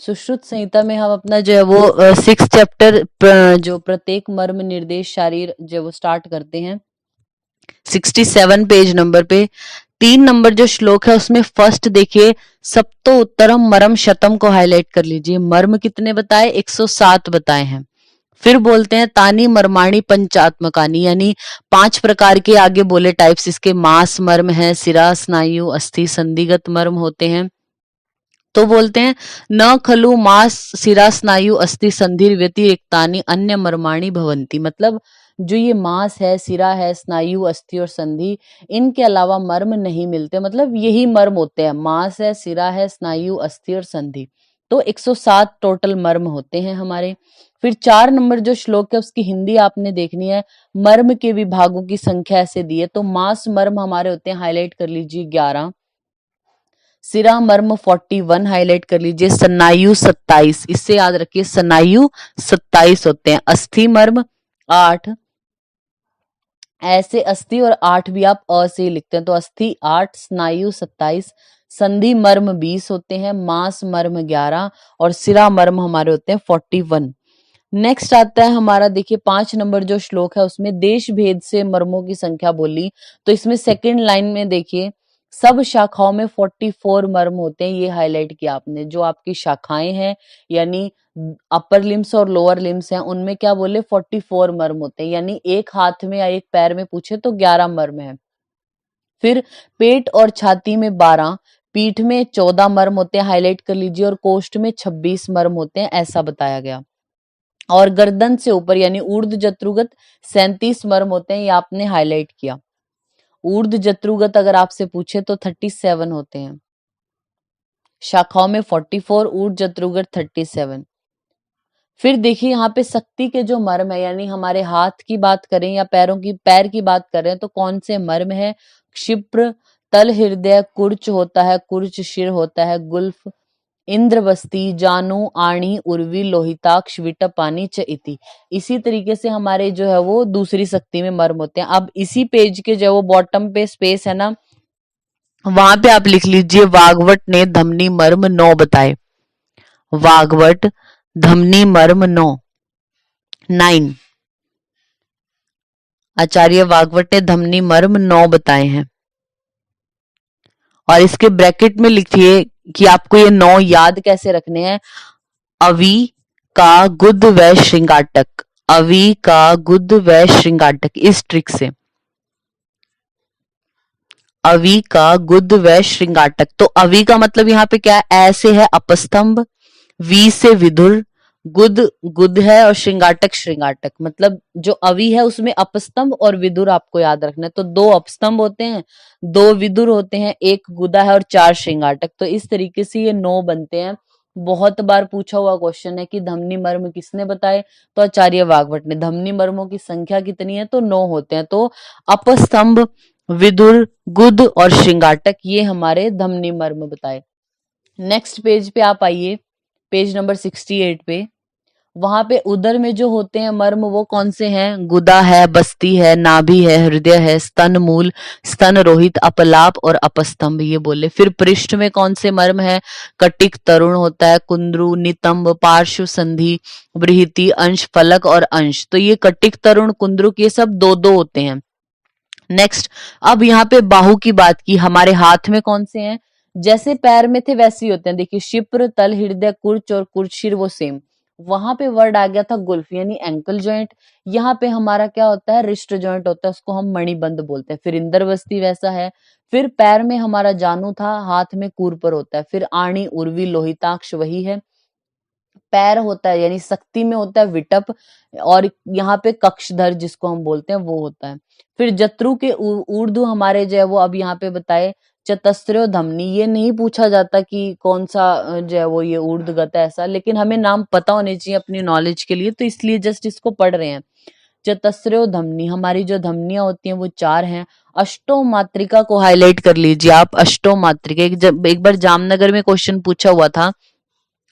सुश्रुत संहिता में हम अपना जो है वो 6 चैप्टर जो प्रत्येक मर्म निर्देश शारीर जो वो स्टार्ट करते हैं 67 पेज नंबर पे। 3 नंबर जो श्लोक है उसमें फर्स्ट देखिए, सप्तो उत्तरम मर्म शतम को हाईलाइट कर लीजिए। मर्म कितने बताए? 107 बताए हैं। फिर बोलते हैं तानी मर्माणी पंचात्मकानी, यानी 5 प्रकार के आगे बोले टाइप्स इसके मांस मर्म है, सिरा स्नायु अस्थि संधिगत मर्म होते हैं। तो बोलते हैं न खलु मास सिरा स्नायु अस्थि संधिर व्यतिरिक्तानि अन्य मर्माणी भवंती, मतलब जो ये मांस है, सिरा है, स्नायु अस्थि और संधि, इनके अलावा मर्म नहीं मिलते, मतलब यही मर्म होते हैं, मांस है, सिरा है, स्नायु अस्थि और संधि। तो 107 टोटल मर्म होते हैं हमारे। फिर 4 नंबर जो श्लोक है उसकी हिंदी आपने देखनी है। मर्म के विभागों की संख्या ऐसे दी है, तो मांस मर्म हमारे होते हैं, हाईलाइट कर लीजिए 11, सिरा मर्म 41 हाईलाइट कर लीजिए, स्नायु 27, इससे याद रखिए स्नायु 27 होते हैं, अस्थि मर्म 8, ऐसे अस्थि और 8 भी आप अ से ही लिखते हैं, तो अस्थि 8, स्नायु 27, संधि मर्म 20 होते हैं, मांस मर्म 11 और सिरा मर्म हमारे होते हैं 41। नेक्स्ट आता है हमारा, देखिए 5 नंबर जो श्लोक है उसमें देश भेद से मर्मों की संख्या बोली, तो इसमें सेकंड लाइन में देखिए सब शाखाओं में 44 मर्म होते हैं, ये हाईलाइट किया आपने। जो आपकी शाखाएं हैं यानी अपर लिम्स और लोअर लिम्स हैं उनमें क्या बोले 44 मर्म होते हैं, यानी एक हाथ में या एक पैर में पूछे तो 11 मर्म है। फिर पेट और छाती में 12, पीठ में 14 मर्म होते हैं, हाईलाइट कर लीजिए, और कोष्ठ में 26 मर्म होते हैं, ऐसा बताया गया। और गर्दन से ऊपर यानी ऊर्ध्व जत्रुगत 37 मर्म होते हैं, ये आपने हाईलाइट किया। ऊर्ध्व जत्रुगत अगर आपसे पूछे तो 37 होते हैं, शाखाओं में 44, ऊर्ध्व जत्रुगत 37। फिर देखिए यहाँ पे शक्ति के जो मर्म है, यानी हमारे हाथ की बात करें या पैर की बात करें तो कौन से मर्म है? क्षिप्र, तल हृदय, कुर्च होता है, कुर्च शिर होता है, गुल्फ, इंद्रवस्ती, जानु, आणी, उर्वी, लोहिताक्ष, विटपानी च इति। इसी तरीके से हमारे जो है वो दूसरी शक्ति में मर्म होते हैं। अब इसी पेज के जो वो बॉटम पे स्पेस है ना, वहां पे आप लिख लीजिए वाग्वट ने धमनी मर्म 9 बताए। वाग्वट धमनी मर्म 9, आचार्य वाग्वट ने धमनी मर्म 9 बताए हैं। और इसके ब्रैकेट में लिखिए कि आपको ये 9 याद कैसे रखने हैं। अवी का गुद व श्रृंगाटक, अवी का गुद व श्रृंगाटक, इस ट्रिक से अवी का गुद व श्रृंगाटक। तो अवी का मतलब यहाँ पे क्या है? ऐसे है अपस्तंभ, वी से विदुर, गुद गुद है और श्रृंगाटक श्रृंगाटक, मतलब जो अवी है उसमें अपस्तंभ और विदुर आपको याद रखना है। तो 2 अपस्तंभ होते हैं, 2 विदुर होते हैं, 1 गुदा है और 4 श्रृंगाटक। तो इस तरीके से ये 9 बनते हैं। बहुत बार पूछा हुआ क्वेश्चन है कि धमनी मर्म किसने बताए, तो आचार्य वाग्भट ने। धमनी मर्मों की संख्या कितनी है? तो 9 होते हैं। तो अपस्तंभ, विदुर, गुद और श्रृंगाटक, ये हमारे धमनी मर्म बताए। नेक्स्ट पेज पे आप आइए, पेज नंबर 68 पे। वहां पे उदर में जो होते हैं मर्म वो कौन से हैं? गुदा है, बस्ती है, नाभि है, हृदय है, स्तन मूल, स्तन रोहित, अपलाप और अपस्तंभ, ये बोले। फिर पृष्ठ में कौन से मर्म है? कटिक, तरुण होता है, कुंद्रू, नितंब, पार्श्व संधि, बृहति, अंश, फलक और अंश। तो ये कटिक, तरुण, कुंद्रुक ये सब 2-2 होते हैं। नेक्स्ट, अब यहाँ पे बाहु की बात की, हमारे हाथ में कौन से हैं? जैसे पैर में थे वैसे ही होते हैं। देखिए शिप्र, तल हृदय, कुर्च और कुर्चिर वो सेम। वहां पे वर्ड आ गया था गुल्फ यानी एंकल जॉइंट। यहाँ पे हमारा क्या होता है? रिस्ट जॉइंट होता है, उसको हम मणिबंध बोलते हैं। फिर इंदरवस्ती वैसा है। फिर पैर में हमारा जानू था, हाथ में कूरपर होता है। फिर आणी, उर्वी, लोहिताक्ष वही है। पैर होता है यानी शक्ति में होता है विटप, और यहाँ पे कक्षधर जिसको हम बोलते हैं वो होता है। फिर जत्रु के ऊर्ध्व हमारे जो है वो अब यहाँ पे बताए चतस्त्रो धमनी। ये नहीं पूछा जाता कि कौन सा जो है वो ये ऊर्ध्वगत है ऐसा, लेकिन हमें नाम पता होने चाहिए अपनी नॉलेज के लिए, तो इसलिए जस्ट इसको पढ़ रहे हैं। चतस्रो धमनी, हमारी जो धमनियां होती हैं वो 4 हैं। अष्टो मात्रिका को हाईलाइट कर लीजिए आप। अष्टो मात्रिका एक बार जामनगर में क्वेश्चन पूछा हुआ था,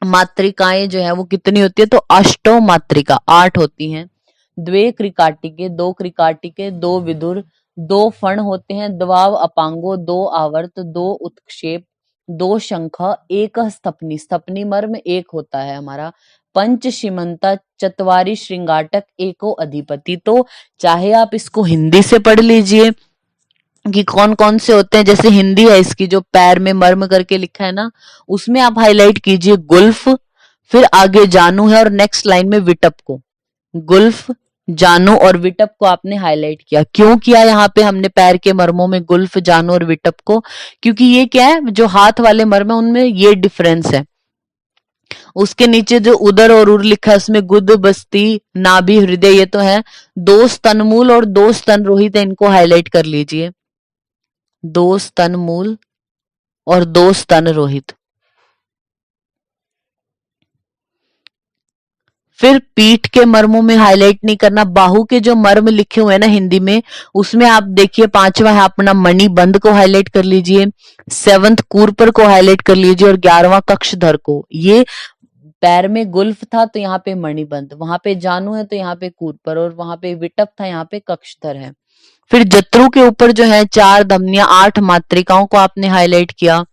मात्रिकाएं जो है वो कितनी होती है? तो अष्टो मात्रिका 8 होती हैं। द्वे क्रिकाटिके, 2 क्रिकाटिके, 2 विदुर, 2 फण होते हैं, द्वाव अपांगो, 2 आवर्त, 2 उत्क्षेप, दो शंख एक स्थपनी, स्थपनी मर्म एक होता है हमारा, पंच सीमंता चतवारी श्रृंगाटक एको अधिपति। तो चाहे आप इसको हिंदी से पढ़ लीजिए कि कौन कौन से होते हैं, जैसे हिंदी है इसकी जो पैर में मर्म करके लिखा है ना, उसमें आप हाईलाइट कीजिए गुल्फ, फिर आगे जानू है और नेक्स्ट लाइन में विटप को, गुल्फ जानू और विटप को आपने हाईलाइट किया। क्यों किया यहाँ पे हमने पैर के मर्मों में गुल्फ जानू और विटप को? क्योंकि ये क्या है, जो हाथ वाले मर्म है उनमें ये डिफरेंस है। उसके नीचे जो उदर और उर लिखा है उसमें गुद बस्ती नाभि हृदय, ये तो है। दो स्तनमूल और दो स्तन रोहित है, इनको हाईलाइट कर लीजिए, दो स्तनमूल और दो स्तन रोहित। फिर पीठ के मर्मों में हाईलाइट नहीं करना, बाहु के जो मर्म लिखे हुए हैं ना हिंदी में, उसमें आप देखिए पांचवा है अपना मणिबंध को हाईलाइट कर लीजिए, सेवंथ कूर्पर को हाईलाइट कर लीजिए और 11वां कक्षधर को। ये पैर में गुल्फ था तो यहाँ पे मणिबंध, वहां पे जानू है तो यहाँ पे कूर्पर, और वहां पे विटप था, यहाँ पे कक्षधर है। फिर जत्रु के ऊपर जो है 4 धमनियां 8 मात्रिकाओं को आपने हाईलाइट किया।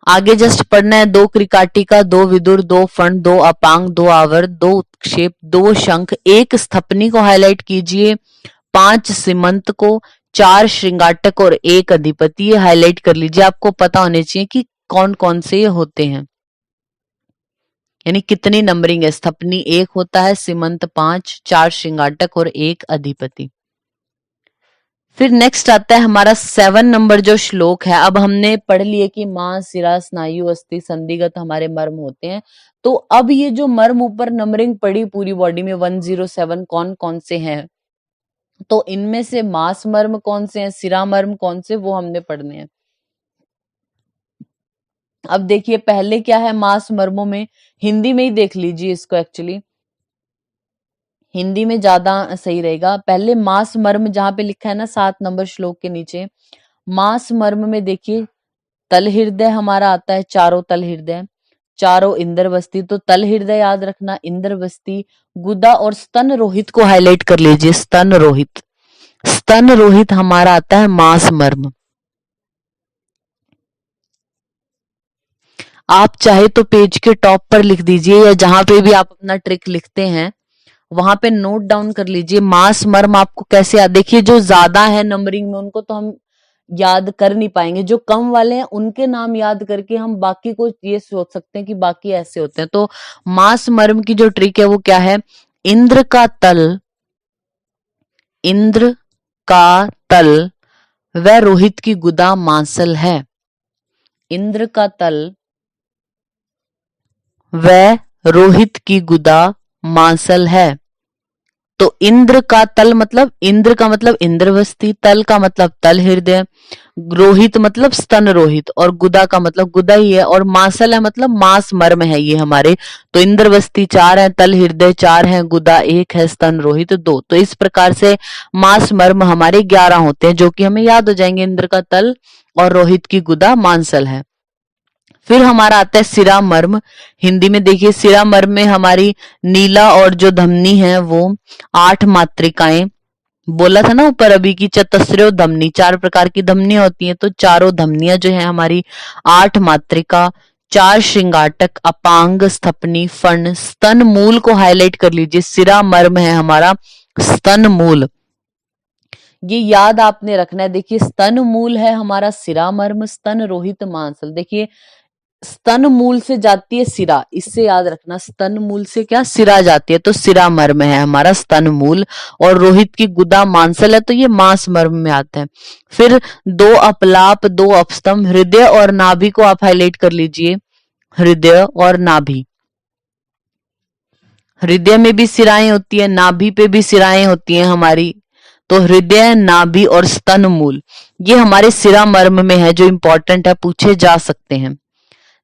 आगे जस्ट पढ़ना है, 2 क्रिकाटिका, 2 विदुर, 2 फण, 2 अपांग, 2 आवर्त, 2 उत्क्षेप, 2 शंख, 1 स्थपनी को हाईलाइट कीजिए, 5 सीमंत को, 4 श्रृंगाटक और 1 अधिपति, ये हाईलाइट कर लीजिए। आपको पता होने चाहिए कि कौन कौन से ये होते हैं, यानी कितनी नंबरिंग है। स्थपनी 1 होता है, सीमंत 5, 4 श्रृंगाटक और 1 अधिपति। फिर नेक्स्ट आता है हमारा 7 नंबर जो श्लोक है। अब हमने पढ़ लिए कि मांस सिरा स्नायु अस्थि संधिगत हमारे मर्म होते हैं, तो अब ये जो मर्म ऊपर नंबरिंग पड़ी पूरी बॉडी में 107 कौन कौन से हैं, तो इनमें से मांस मर्म कौन से हैं, सिरा मर्म कौन से, वो हमने पढ़ने हैं। अब देखिए पहले क्या है मांस मर्मों में, हिंदी में ही देख लीजिए इसको, एक्चुअली हिंदी में ज्यादा सही रहेगा। पहले मांस मर्म जहां पे लिखा है ना 7 नंबर श्लोक के नीचे, मांस मर्म में देखिए तल हृदय हमारा आता है, चारों तल हृदय, चारों इंद्रवस्ती, तो तल हृदय याद रखना, इंद्रवस्ती, गुदा और स्तन रोहित को हाईलाइट कर लीजिए, स्तन रोहित, स्तन रोहित हमारा आता है मांस मर्म। आप चाहे तो पेज के टॉप पर लिख दीजिए या जहां पे भी आप अपना ट्रिक लिखते हैं वहां पे नोट डाउन कर लीजिए मांस मर्म आपको कैसे याद। देखिए जो ज्यादा है नंबरिंग में उनको तो हम याद कर नहीं पाएंगे, जो कम वाले हैं उनके नाम याद करके हम बाकी को ये सोच सकते हैं कि बाकी ऐसे होते हैं। तो मांस मर्म की जो ट्रिक है वो क्या है, इंद्र का तल, इंद्र का तल वह रोहित की गुदा मांसल है, इंद्र का तल वह रोहित की गुदा मांसल है। तो इंद्र का तल मतलब, इंद्र का मतलब इंद्रवस्ती, तल का मतलब तल हृदय, रोहित मतलब स्तन रोहित, और गुदा का मतलब गुदा ही है, और मांसल है मतलब मांस मर्म है ये हमारे। तो इंद्रवस्ती 4 है, तल हृदय 4 है, गुदा 1 है, स्तन रोहित 2। तो इस प्रकार से मांस मर्म हमारे 11 होते हैं जो कि हमें याद हो जाएंगे, इंद्र का तल और रोहित की गुदा मांसल है। फिर हमारा आता है सिरा मर्म। हिंदी में देखिए सिरा मर्म में हमारी नीला और जो धमनी है वो 8 मात्रिकाएं, बोला था ना ऊपर अभी की चतस्रो धमनी, 4 प्रकार की धमनियां होती हैं, तो चारों धमनियां जो है हमारी 8 मात्रिका, 4 श्रृंगाटक, अपांग, स्थपनी, फण, स्तन मूल को हाईलाइट कर लीजिए, सिरा मर्म है हमारा स्तन मूल, ये याद आपने रखना है। देखिए स्तन मूल है हमारा सिरा मर्म, स्तन रोहित मांसल। देखिए स्तन मूल से जाती है सिरा, इससे याद रखना, स्तन मूल से क्या सिरा जाती है, तो सिरा मर्म है हमारा स्तन मूल, और रोहित की गुदा मांसल है तो ये मांस मर्म में आता है। फिर 2 अपलाप, 2 अपस्तंभ, हृदय और नाभि को आप हाईलाइट कर लीजिए, हृदय और नाभि, हृदय में भी सिराएं होती है, नाभि पे भी सिराएं होती हैं हमारी, तो हृदय, नाभि और स्तन मूल ये हमारे सिरा मर्म में है, जो इंपॉर्टेंट है, पूछे जा सकते हैं।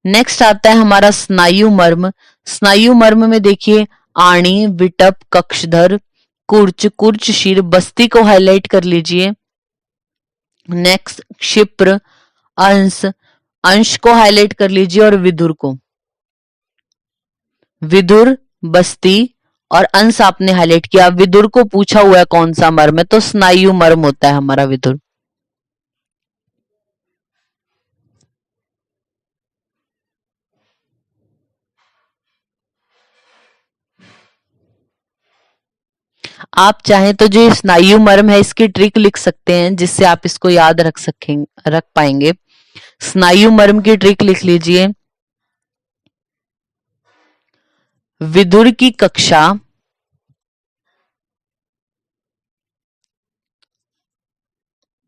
नेक्स्ट आता है हमारा स्नायु मर्म। स्नायु मर्म में देखिए आणी, विटप, कक्षधर, कुर्च, कुर्च शीर, बस्ती को हाईलाइट कर लीजिए। नेक्स्ट क्षिप्र, अंश, अंश को हाईलाइट कर लीजिए, और विदुर को, विदुर, बस्ती और अंश आपने हाईलाइट किया। विदुर को पूछा हुआ है कौन सा मर्म है, तो स्नायु मर्म होता है हमारा विदुर। आप चाहें तो जो ये स्नायु मर्म है इसकी ट्रिक लिख सकते हैं जिससे आप इसको याद रख पाएंगे। स्नायु मर्म की ट्रिक लिख लीजिए। विदुर की कक्षा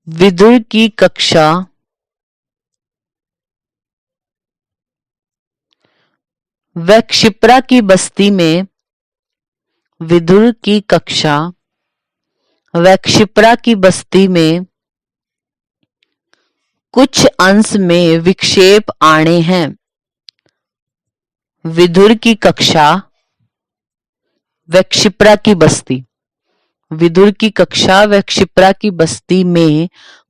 विदुर की कक्षा व क्षिप्रा की बस्ती में विदुर की कक्षा व क्षिप्रा की बस्ती में कुछ अंश में विक्षेप आने हैं। विदुर की कक्षा व क्षिप्रा की बस्ती विदुर की कक्षा व क्षिप्रा की बस्ती में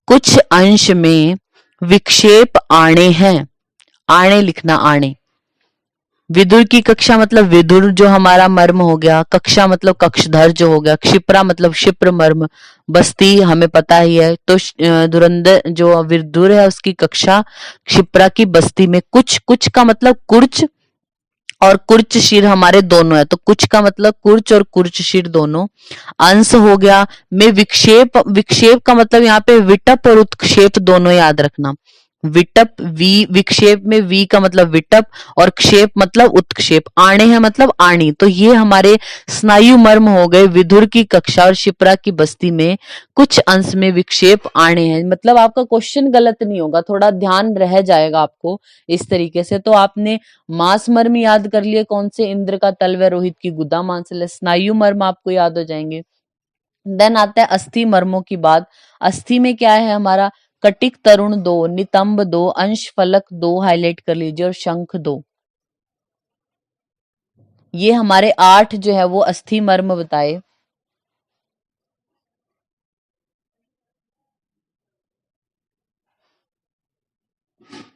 कुछ अंश में विक्षेप आने हैं। आने लिखना, आने। विदुर की कक्षा मतलब विदुर जो हमारा मर्म हो गया, कक्षा मतलब कक्षधर जो हो गया, क्षिप्रा मतलब क्षिप्र मर्म, बस्ती हमें पता ही है। तो धुरंधर जो विदुर है उसकी कक्षा क्षिप्रा की बस्ती में कुछ, कुछ का मतलब कुर्च और कुर्च शीर हमारे दोनों है, तो कुछ का मतलब कुर्च और कुर्च शीर दोनों। अंश हो गया में विक्षेप, विक्षेप का मतलब यहाँ पे विटप और उत्क्षेप दोनों याद रखना। विटप वी, विक्षेप में वी का मतलब विटप और क्षेप मतलब उत्क्षेप। आणे है मतलब आणी। तो ये हमारे स्नायु मर्म हो गए। विदुर की कक्षा और शिप्रा की बस्ती में कुछ अंश में विक्षेप आणे हैं। मतलब आपका क्वेश्चन गलत नहीं होगा, थोड़ा ध्यान रह जाएगा आपको इस तरीके से। तो आपने मास मर्म याद कर लिए कौन से, इंद्र का तल व रोहित की गुदा मांसल। स्नायु मर्म आपको याद हो जाएंगे। देन आता है अस्थि मर्मों की बात। अस्थि में क्या है हमारा, कटिक तरुण 2, नितंब 2, अंश फलक 2 हाईलाइट कर लीजिए और शंख 2। ये हमारे 8 जो है वो अस्थि मर्म बताए।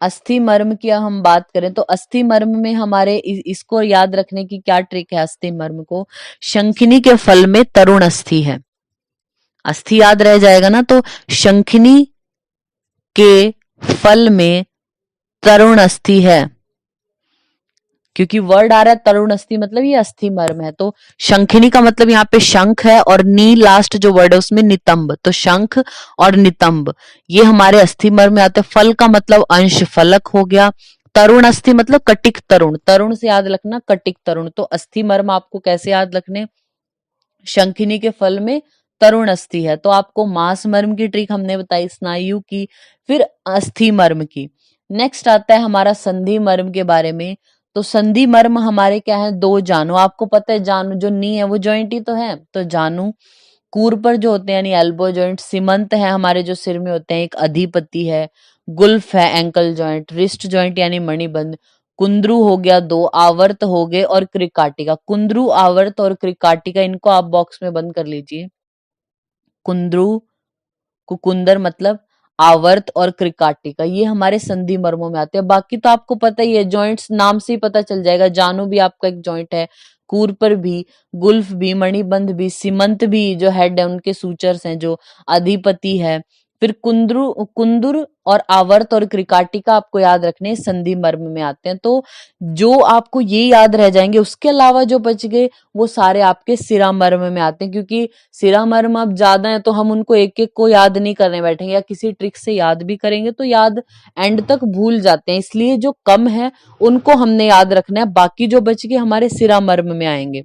अस्थि मर्म की हम बात करें तो अस्थि मर्म में हमारे इसको याद रखने की क्या ट्रिक है। अस्थि मर्म को, शंखिनी के फल में तरुण अस्थि है। अस्थि याद रह जाएगा ना, तो शंखिनी के फल में तरुण अस्थि है, क्योंकि वर्ड आ रहा है तरुण अस्थि, मतलब ये अस्थि मर्म है। तो शंखिनी का मतलब यहाँ पे शंख है और नी लास्ट जो वर्ड है उसमें नितंब, तो शंख और नितंब ये हमारे अस्थि मर्म में आते हैं। फल का मतलब अंश फलक हो गया। तरुण अस्थि मतलब कटिक तरुण, तरुण से याद रखना कटिक तरुण। तो अस्थि मर्म आपको कैसे याद रखने, शंखिनी के फल में तरुण अस्थि है। तो आपको मास मर्म की ट्रिक हमने बताई, स्नायु की, फिर अस्थि मर्म की। नेक्स्ट आता है हमारा संधि मर्म के बारे में। तो संधि मर्म हमारे क्या है, दो जानू। आपको पता है जानू जो नी है वो जॉइंट ही तो है, तो जानू कूर पर जो होते हैं यानी एल्बो जॉइंट, सीमंत है हमारे जो सिर में होते हैं, एक अधिपति है, गुल्फ है एंकल जॉइंट, रिस्ट जॉइंट यानी मणिबंध, कुंद्रू हो गया 2, आवर्त हो गए और क्रिकाटिका। कुंद्रू, आवर्त और क्रिकाटिका इनको आप बॉक्स में बंद कर लीजिए। कुंद्रू, कुकुंदर मतलब आवर्त और क्रिकाटिका, ये हमारे संधि मर्मों में आते हैं। बाकी तो आपको पता ही है, जॉइंट्स नाम से ही पता चल जाएगा। जानू भी आपका एक जॉइंट है, कूरपर भी, गुल्फ भी, मणिबंध भी, सीमंत भी जो हेड है उनके सूचर्स हैं, जो अधिपति है। फिर कुंदुर और आवर्त और क्रिकाटिका आपको याद रखने संधि मर्म में आते हैं। तो जो आपको ये याद रह जाएंगे, उसके अलावा जो बच गए वो सारे आपके सिरा मर्म में आते हैं। क्योंकि सिरा मर्म अब ज्यादा है तो हम उनको एक एक को याद नहीं करने बैठेंगे, या किसी ट्रिक से याद भी करेंगे तो याद एंड तक भूल जाते हैं। इसलिए जो कम है उनको हमने याद रखना है, बाकी जो बच गए हमारे सिरा मर्म में आएंगे।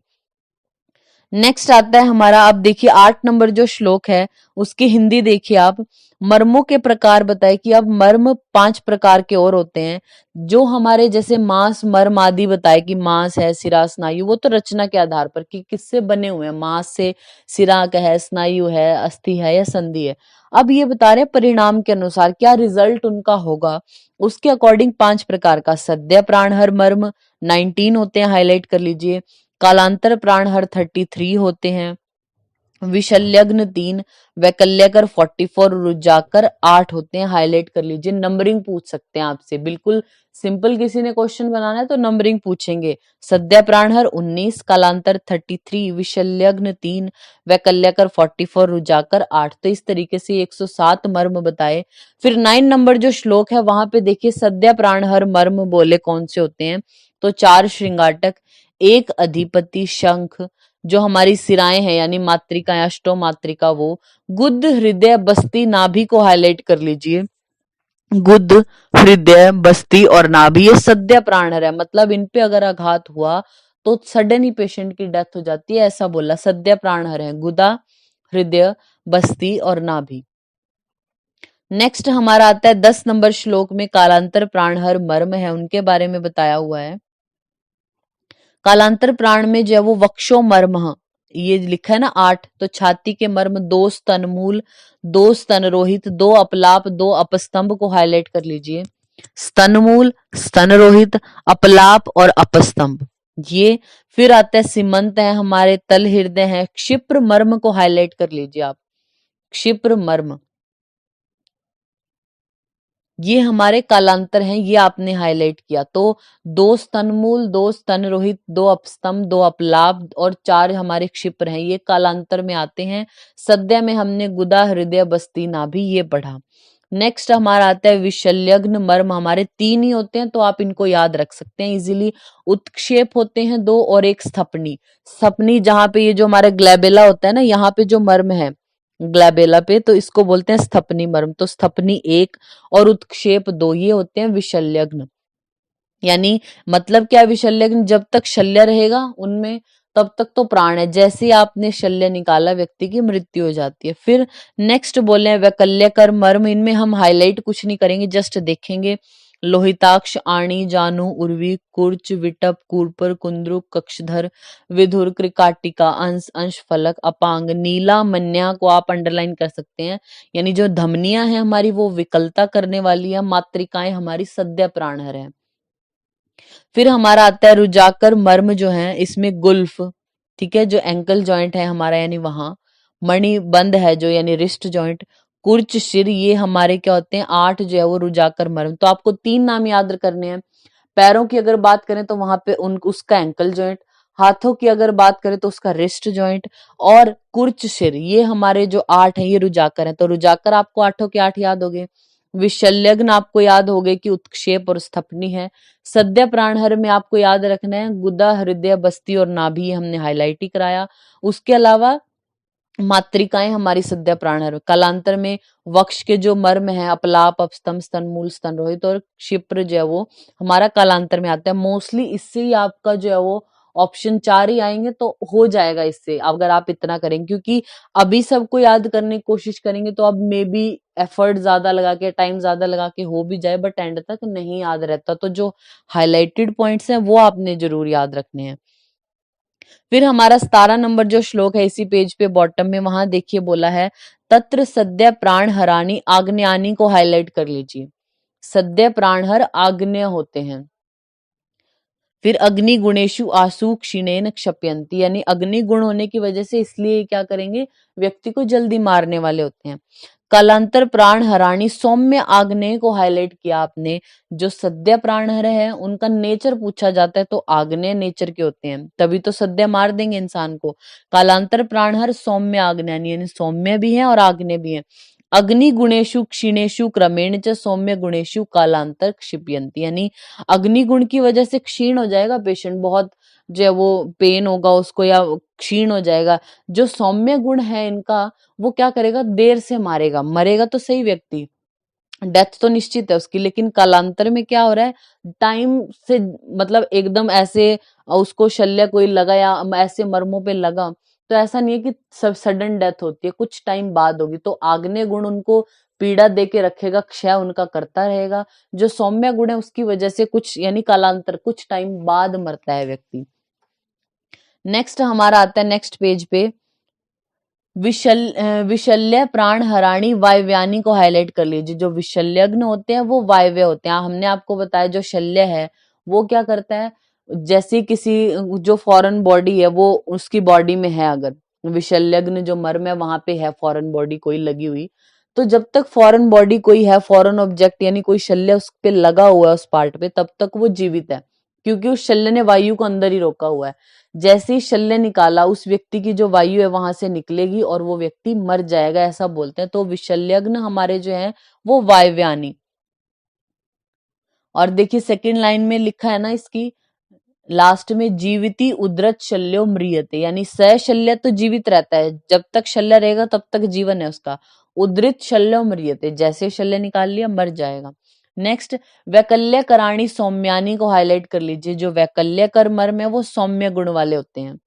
नेक्स्ट आता है हमारा, अब देखिए 8 नंबर जो श्लोक है उसकी हिंदी देखिए आप। मर्मों के प्रकार बताए कि अब मर्म 5 प्रकार के और होते हैं, जो हमारे जैसे मांस मर्म आदि बताए कि मांस है, सिरा, स्नायु, वो तो रचना के आधार पर कि किससे बने हुए हैं, मांस से, सिरा का है, स्नायु है, अस्थि है या संधि है। अब ये बता रहे हैं परिणाम के अनुसार क्या रिजल्ट उनका होगा, उसके अकॉर्डिंग 5 प्रकार का। सद्य प्राणहर मर्म 19 होते हैं, हाईलाइट कर लीजिए। कालांतर प्राणहर 33 होते हैं, विशल्यग्न 3, वैकल्यकर 44, रुजाकर 8 होते हैं, हाईलाइट कर लीजिए। नंबरिंग पूछ सकते हैं आपसे, बिल्कुल सिंपल किसी ने क्वेश्चन बनाना है तो नंबरिंग पूछेंगे। सद्य प्राणहर 19, कालांतर 33, विशल्यग्न 3, वैकल्यकर 44, रुजाकर 8। तो इस तरीके से 107 मर्म बताए। फिर 9 नंबर जो श्लोक है वहां पे देखिए सद्य प्राणहर मर्म बोले कौन से होते हैं, तो 4 श्रृंगाटक, एक अधिपति शंख, जो हमारी सिराएं हैं यानी मात्रिका या अष्टो मात्रिका वो। गुद, हृदय, बस्ती, नाभि को हाईलाइट कर लीजिए। गुद, हृदय, बस्ती और नाभि ये सद्य प्राणहर है, मतलब इन पे अगर आघात हुआ तो सडन ही पेशेंट की डेथ हो जाती है, ऐसा बोला। सद्य प्राणहर है गुदा, हृदय, बस्ती और नाभि। नेक्स्ट हमारा आता है 10 नंबर श्लोक में कालांतर प्राणहर मर्म है, उनके बारे में बताया हुआ है। कालांतर प्राण में जो है वो वक्षो मर्म, ये लिखा है ना 8, तो छाती के मर्म, 2 स्तन मूल, 2 स्तन रोहित, 2 अपलाप, 2 अपस्तंभ को हाईलाइट कर लीजिए। स्तन मूल, स्तन रोहित, अपलाप और अपस्तंभ ये। फिर आता है सीमंत है हमारे, तल हृदय है, क्षिप्र मर्म को हाईलाइट कर लीजिए आप। क्षिप्र मर्म ये हमारे कालांतर हैं, ये आपने हाईलाइट किया। तो 2 स्तनमूल, 2 स्तन रोहित, 2 अपस्तंभ, 2 अपलाप और 4 हमारे क्षिप्र हैं, ये कालांतर में आते हैं। सद्य में हमने गुदा, हृदय, बस्ती, नाभि ये पढ़ा। नेक्स्ट हमारा आता है विशल्यग्न मर्म, हमारे 3 ही होते हैं तो आप इनको याद रख सकते हैं इजीली। उत्क्षेप होते हैं 2 और एक स्थपनी। स्थपनी जहां पे ये जो हमारा ग्लैबेला होता है ना, यहाँ पे जो मर्म है ग्लैबेला पे, तो इसको बोलते हैं स्थपनी मर्म। तो स्थपनी 1 और उत्क्षेप 2 ये होते हैं विशल्यग्न। यानी मतलब क्या है विशल्यग्न, जब तक शल्य रहेगा उनमें तब तक तो प्राण है, जैसे ही आपने शल्य निकाला व्यक्ति की मृत्यु हो जाती है। फिर नेक्स्ट बोले हैं वैकल्यकर मर्म, इनमें हम हाईलाइट कुछ नहीं करेंगे, जस्ट देखेंगे। लोहिताक्ष, आणी, जानू, उर्वी, कुर्च, विटप, कूर्पर, कुंद्रुक, कक्षधर, विधुर, कृकाटिका, अंश, अंश फलक, अपांग, नीला, मन्या को आप अंडरलाइन कर सकते हैं, यानी जो धमनियां हैं हमारी वो विकलता करने वाली है, मात्रिकाएं हमारी सद्य प्राणहर है। फिर हमारा आता है रुजाकर मर्म जो है, इसमें गुल्फ, ठीक है, जो एंकल जॉइंट है हमारा यानी वहां। मणि बंद है जो यानी रिस्ट जॉइंट। कुर्च शिर ये हमारे क्या होते हैं 8 जो है वो रुजाकर मर्म। तो आपको 3 नाम याद करने हैं। पैरों की अगर बात करें तो वहां पे उसका एंकल जॉइंट, हाथों की अगर बात करें तो उसका रिस्ट जॉइंट, और कुर्च शिर ये हमारे जो 8 है ये रुजाकर है। तो रुजाकर आपको 8 के 8 याद हो गए। विशल्यग्न आपको याद हो गए कि उत्क्षेप और स्थपनी है। सद्य प्राणहर में आपको याद रखना है गुदा, हृदय, बस्ती और नाभि, हमने हाईलाइट ही कराया। उसके अलावा मात्रिकाएं हमारी सद्य प्राणहर। कालांतर में वक्ष के जो मर्म है अपलाप, अपस्तंभ, स्तनमूल, स्तन रोहित और क्षिप्र जो है वो हमारा कालांतर में आता है। मोस्टली इससे ही आपका जो है वो ऑप्शन 4 ही आएंगे तो हो जाएगा इससे, अगर आप इतना करेंगे। क्योंकि अभी सबको याद करने की कोशिश करेंगे तो अब मे बी एफर्ट ज्यादा लगा के, टाइम ज्यादा लगा के हो भी जाए, बट एंड तक नहीं याद रहता। तो जो हाईलाइटेड पॉइंट्स हैं वो आपने जरूर याद रखने हैं। फिर हमारा 17 नंबर जो श्लोक है इसी पेज पे बॉटम में, वहां देखिए बोला है तत्र सद्य प्राण हरानी आग्नेयानी को हाईलाइट कर लीजिए। सद्य प्राणहर आग्नेय होते हैं। फिर अग्नि गुणेशु आसु क्षीणेन क्षप्यंती, यानी अग्नि गुण होने की वजह से इसलिए क्या करेंगे व्यक्ति को जल्दी मारने वाले होते हैं। कालांतर प्राण हरानी सौम्य आग्नेय को हाईलाइट किया आपने। जो सद्य प्राणहर है उनका नेचर पूछा जाता है तो आग्नेय नेचर के होते हैं, तभी तो सद्य मार देंगे इंसान को। कालांतर प्राणहर सौम्य आग्नेय यानी सौम्य भी है और आग्नेय भी है। अग्नि गुणेशु क्षीणेशु क्रमेण च सौम्य गुणेशु कालांतर क्षिप्यंती, यानी अग्नि गुण की वजह से क्षीण हो जाएगा पेशेंट, बहुत जो है वो पेन होगा उसको या क्षीण हो जाएगा। जो सौम्य गुण है इनका वो क्या करेगा देर से मारेगा, मरेगा तो सही व्यक्ति, डेथ तो निश्चित है उसकी, लेकिन कालांतर में क्या हो रहा है टाइम से, मतलब एकदम ऐसे उसको शल्य कोई लगा या ऐसे मर्मों पे लगा तो ऐसा नहीं है कि सब सडन डेथ होती है, कुछ टाइम बाद होगी। तो आग्नेय गुण उनको पीड़ा दे के रखेगा, क्षय उनका करता रहेगा। जो सौम्य गुण है उसकी वजह से कुछ यानी कालांतर कुछ टाइम बाद मरता है व्यक्ति। नेक्स्ट हमारा आता है नेक्स्ट पेज पे विशल्य प्राण हराणी वायव्यानी को हाईलाइट कर लीजिए। जो विशल्यग्न होते हैं वो वायव्य होते हैं। हमने आपको बताया जो शल्य है वो क्या करता है, जैसे किसी जो फॉरेन बॉडी है वो उसकी बॉडी में है, अगर विशल्यग्न जो मर्म है वहां पे है फॉरेन बॉडी कोई लगी हुई, तो जब तक फॉरेन बॉडी कोई है, फॉरेन ऑब्जेक्ट यानी कोई शल्य उस पे लगा हुआ है उस पार्ट पे, तब तक वो जीवित है, क्योंकि उस शल्य ने वायु को अंदर ही रोका हुआ है। जैसे ही शल्य निकाला उस व्यक्ति की जो वायु है वहां से निकलेगी और वो व्यक्ति मर जाएगा, ऐसा बोलते हैं। तो विशल्यग्न हमारे जो है वो वायव्यानी। और देखिए सेकंड लाइन में लिखा है ना इसकी, लास्ट में जीविती उद्रत शल्यो म्रियते, यानी सशल्य तो जीवित रहता है, जब तक शल्य रहेगा तब तक जीवन है उसका। उद्रित शल्यो म्रियते, जैसे शल्य निकाल लिया मर जाएगा। नेक्स्ट, वैकल्य कराणी सौम्यानी को हाईलाइट कर लीजिए। जो वैकल्य कर मर्म है वो सौम्य गुण वाले होते हैं।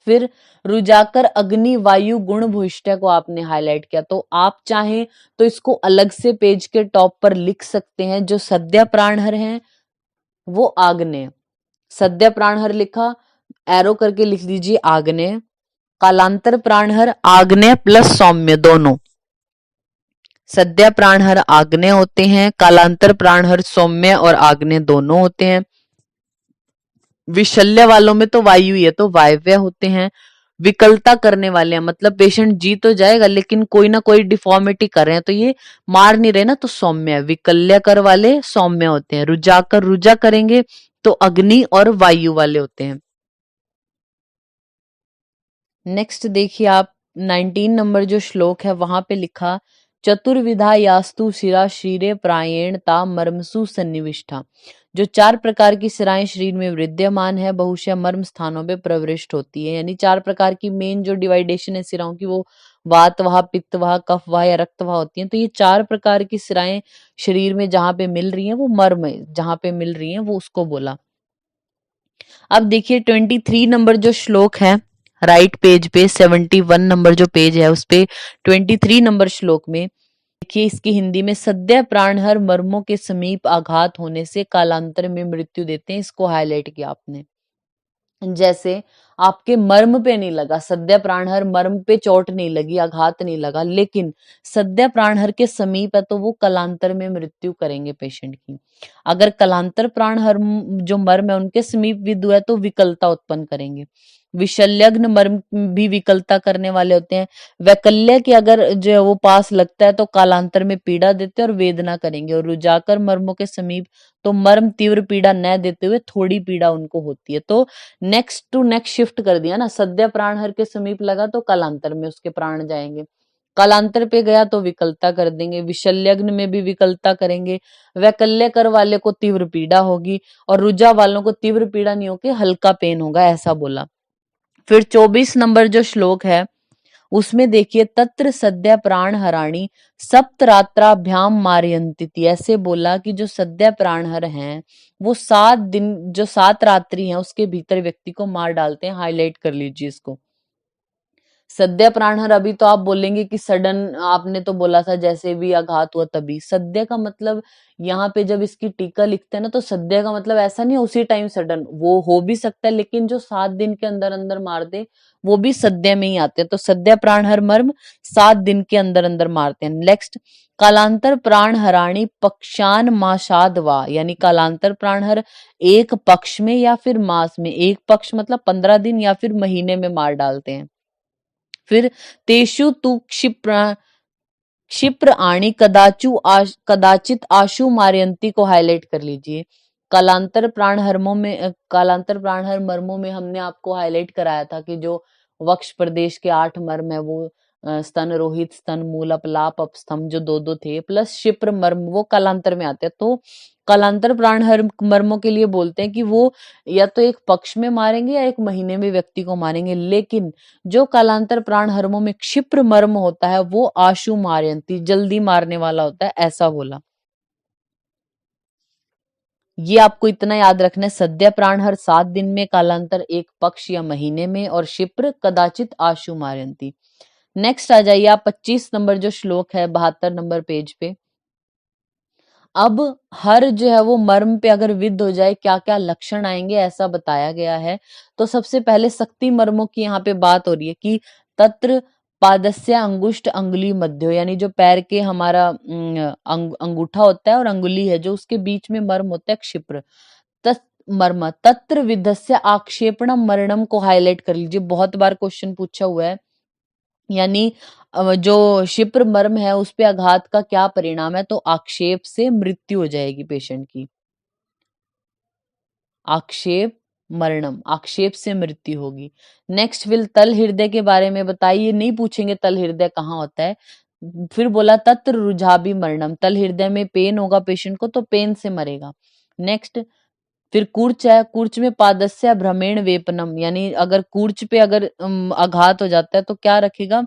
फिर रुजाकर अग्नि वायु गुण भूष्ट को आपने हाईलाइट किया, तो आप चाहें तो इसको अलग से पेज के टॉप पर लिख सकते हैं। जो सद्य प्राणहर हैं वो आग्नेय, सद्य प्राणहर लिखा, एरो करके लिख दीजिए आग्नेय। कालांतर प्राणहर आग्नेय प्लस सौम्य दोनों। सद्य प्राणहर आग्नेय होते हैं, कालांतर प्राणहर सौम्य और आग्नेय दोनों होते हैं। विशल्य वालों में तो वायु ही है तो वायव्य होते हैं। विकलता करने वाले हैं, मतलब पेशेंट जी तो जाएगा लेकिन कोई ना कोई डिफॉर्मिटी कर रहे हैं तो ये मार नहीं रहे ना, तो सौम्य है। विकल्य कर वाले सौम्य होते हैं। रुजाकर रुजा करेंगे तो अग्नि और वायु वाले होते हैं। नेक्स्ट देखिए आप 19 नंबर जो श्लोक है वहां पे लिखा, चतुर्विधा यास्तु शिरा शरीरे प्रायेण ता मर्मसु सन्निविष्टा। जो 4 प्रकार की सिराएं शरीर में विद्यमान है बहुशः मर्म स्थानों पे प्रविष्ट होती है। यानी 4 प्रकार की मेन जो डिवाइडेशन है सिराओं की वो वातवाह, पित्तवाह, कफवाह या रक्तवाह होती हैं। तो ये 4 प्रकार की सिराएं शरीर में जहां पे मिल रही हैं वो मर्म है, जहां पे मिल रही हैं वो उसको बोला। अब देखिए 23 नंबर जो श्लोक है राइट पेज पे, 71 नंबर जो पेज है उस पे 23 नंबर श्लोक में देखिए इसकी हिंदी में, सद्य प्राणहर मर्मों के समीप आघात होने से कालांतर में मृत्यु देते हैं। इसको हाईलाइट किया आपने। जैसे आपके मर्म पे नहीं लगा, सद्य प्राणहर मर्म पे चोट नहीं लगी, आघात नहीं लगा, लेकिन सद्य प्राणहर के समीप है तो वो कलांतर में मृत्यु करेंगे पेशेंट की। अगर कलांतर प्राणहर जो मर्म है उनके समीप विदु है तो विकलता उत्पन्न करेंगे। विशल्यग्न मर्म भी विकलता करने वाले होते हैं। वैकल्य के अगर जो है वो पास लगता है तो कालांतर में पीड़ा देते हैं और वेदना करेंगे। और रुजाकर मर्मों के समीप तो मर्म तीव्र पीड़ा न देते हुए थोड़ी पीड़ा उनको होती है। तो नेक्स्ट टू नेक्स्ट शिफ्ट कर दिया ना, सद्य प्राणहर के समीप लगा तो कालांतर में उसके प्राण जाएंगे, कालांतर पे गया तो विकलता कर देंगे, विशल्यग्न में भी विकलता करेंगे, वैकल्य कर वाले को तीव्र पीड़ा होगी और रुजा वालों को तीव्र पीड़ा नहीं होगी, हल्का पेन होगा, ऐसा बोला। फिर 24 नंबर जो श्लोक है उसमें देखिए, तत्र सद्य प्राण हराणी सप्तरात्राभ्याम मारयन्ति। ऐसे बोला कि जो सद्य प्राणहर हैं वो 7 दिन, जो 7 रात्रि हैं उसके भीतर व्यक्ति को मार डालते हैं। हाईलाइट कर लीजिए इसको। सद्य प्राणहर, अभी तो आप बोलेंगे कि सडन, आपने तो बोला था जैसे भी आघात हुआ तभी। सद्य का मतलब यहाँ पे जब इसकी टीका लिखते हैं ना तो सद्य का मतलब ऐसा नहीं उसी टाइम सडन, वो हो भी सकता है लेकिन जो 7 दिन के अंदर अंदर मार दे वो भी सद्य में ही आते हैं। तो सद्य प्राणहर मर्म 7 दिन के अंदर अंदर मारते हैं। नेक्स्ट, कालांतर प्राण हराणी पक्षान माशादवा, यानी कालांतर प्राणहर एक पक्ष में या फिर मास में, एक पक्ष मतलब 15 दिन या फिर महीने में मार डालते हैं। फिर तेषु तु क्षिप्र आणी कदाचित आशु मारयंती को हाईलाइट कर लीजिए। कालांतर प्राणहर मर्मों में हमने आपको हाईलाइट कराया था कि जो वक्ष प्रदेश के 8 मर्म है वो स्तन रोहित, स्तन मूल, अपलाप, अपस्थम जो दो थे, प्लस क्षिप्र मर्म वो कालांतर में आते हैं। तो कालांतर प्राणहर मर्मों के लिए बोलते हैं कि वो या तो एक पक्ष में मारेंगे या एक महीने में व्यक्ति को मारेंगे, लेकिन जो कालांतर प्राण हरमों में क्षिप्र मर्म होता है वो आशु मारयंती, जल्दी मारने वाला होता है, ऐसा बोला। ये आपको इतना याद रखना है, सद्य प्राण हर 7 दिन में, कालांतर एक पक्ष या महीने में, और क्षिप्र कदाचित आशु मारयंती। नेक्स्ट आ जाइए आप 25 नंबर जो श्लोक है 72 नंबर पेज पे। अब हर जो है वो मर्म पे अगर विद्ध हो जाए क्या क्या लक्षण आएंगे ऐसा बताया गया है। तो सबसे पहले शक्ति मर्मों की यहाँ पे बात हो रही है कि तत्र पादस्य अंगुष्ठ अंगुली मध्य, यानी जो पैर के हमारा अंगूठा होता है और अंगुली है जो उसके बीच में मर्म होता है क्षिप्र तत् मर्म तत्र विधस्य आक्षेपणम मरणम को हाईलाइट कर लीजिए। बहुत बार क्वेश्चन पूछा हुआ है, यानी जो क्षिप्र मर्म है उस पे आघात का क्या परिणाम है, तो आक्षेप से मृत्यु हो जाएगी पेशेंट की। आक्षेप मरणम, आक्षेप से मृत्यु होगी। नेक्स्ट विल तल हृदय के बारे में बताइए, नहीं पूछेंगे तल हृदय कहाँ होता है। फिर बोला तत्र रुझाभी मरणम, तल हृदय में पेन होगा पेशेंट को तो पेन से मरेगा। नेक्स्ट, फिर कूर्च है, कूर्च में पादस्य भ्रमेण वेपनम, यानी अगर कूर्च पे अगर आघात हो जाता है तो क्या रखेगा,